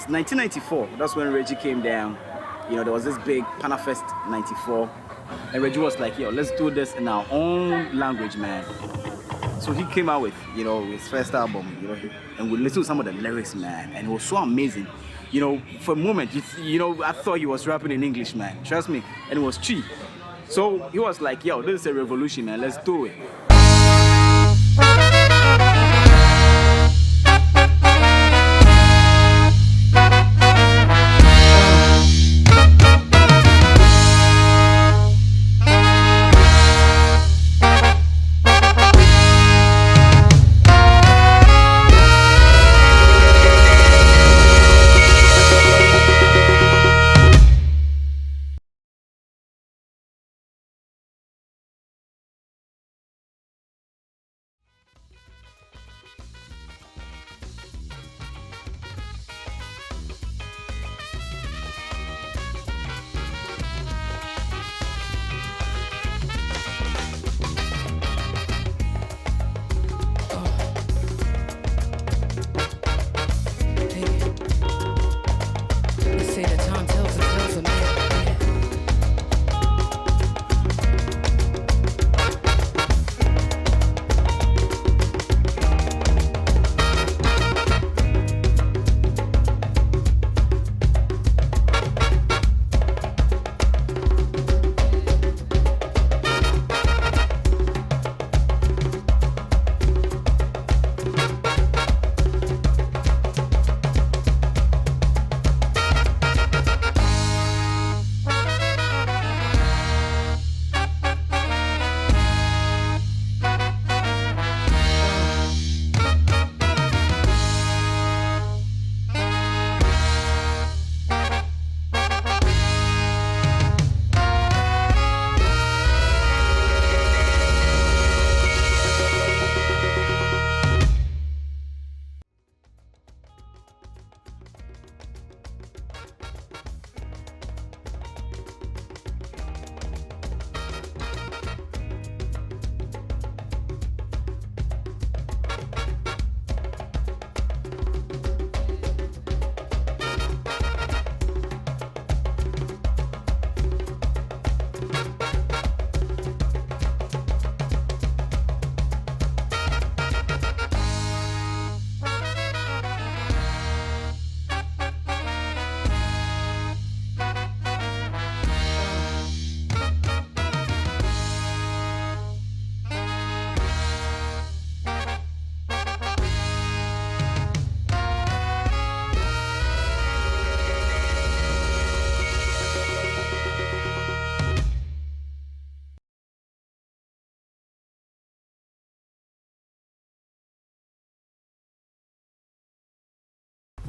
was 1994. That's when Reggie came down. You know, there was this big Panafest 94. And Reggie was like, yo, let's do this in our own language, man. So he came out with, you know, his first album, you know, and we listened to some of the lyrics, man. And it was so amazing. You know, for a moment, you know, I thought he was rapping in English, man. Trust me. And it was cheap. So he was like, yo, this is a revolution, man. Let's do it.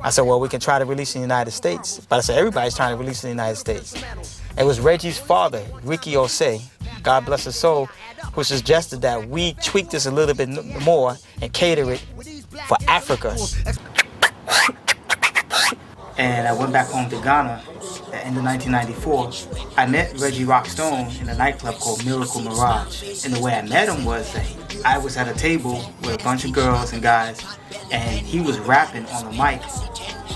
I said, well, we can try to release in the United States. But I said, everybody's trying to release in the United States. It was Reggie's father, Ricky Osei, God bless his soul, who suggested that we tweak this a little bit more and cater it for Africa. And I went back home to Ghana at the end of 1994. I met Reggie Rockstone in a nightclub called Miracle Mirage. And the way I met him was that I was at a table with a bunch of girls and guys, and he was rapping on the mic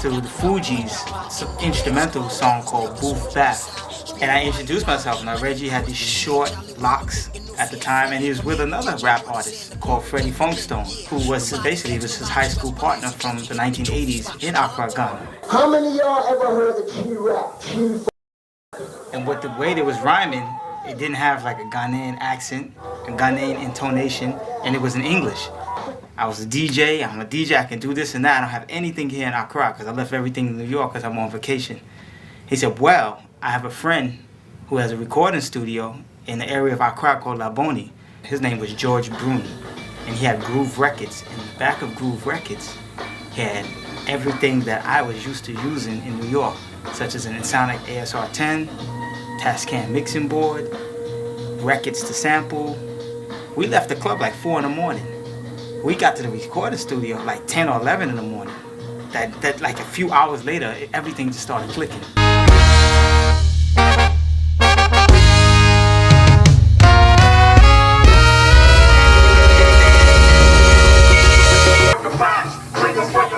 to the Fugees' instrumental song called Booth Bath. And I introduced myself. Now Reggie had these short locks at the time, and he was with another rap artist called Freddie Funkstone, who was basically his high school partner from the 1980s in Accra, Ghana. How many of y'all ever heard the G rap? And with the way they was rhyming, it didn't have like a Ghanaian accent, a Ghanaian intonation, and it was in English. I was a DJ, I'm a DJ, I can do this and that. I don't have anything here in Accra because I left everything in New York because I'm on vacation. He said, well, I have a friend who has a recording studio in the area of Accra called Laboni. His name was George Bruni, and he had Groove Records. In the back of Groove Records, he had everything that I was used to using in New York, such as an Insonic ASR-10, Tascam mixing board, records to sample. We left the club like 4 in the morning. We got to the recording studio like 10 or 11 in the morning. That like a few hours later, everything just started clicking.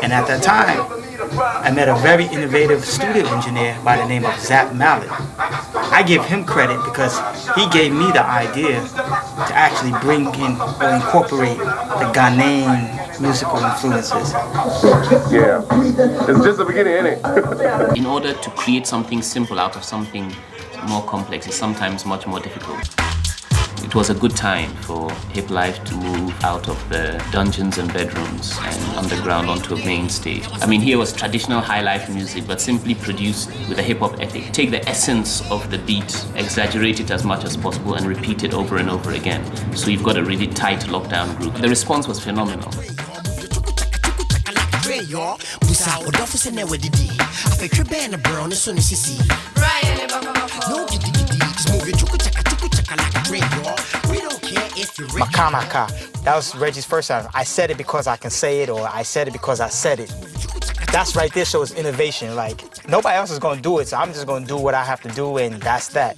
And at that time, I met a very innovative studio engineer by the name of Zap Mallet. I give him credit because he gave me the idea to actually bring in or incorporate the Ghanaian musical influences. Yeah, it's just the beginning, ain't it? In order to create something simple out of something more complex is sometimes much more difficult. It was a good time for Hiplife to move out of the dungeons and bedrooms and underground onto a main stage. I mean, here was traditional high life music, but simply produced with a hip hop ethic. Take the essence of the beat, exaggerate it as much as possible, and repeat it over and over again. So you've got a really tight lockdown group. The response was phenomenal. Makamaka. That was Reggie's first time. I said it because I can say it, or I said it because I said it. That's right there shows innovation. Like, nobody else is gonna do it, so I'm just gonna do what I have to do, and that's that.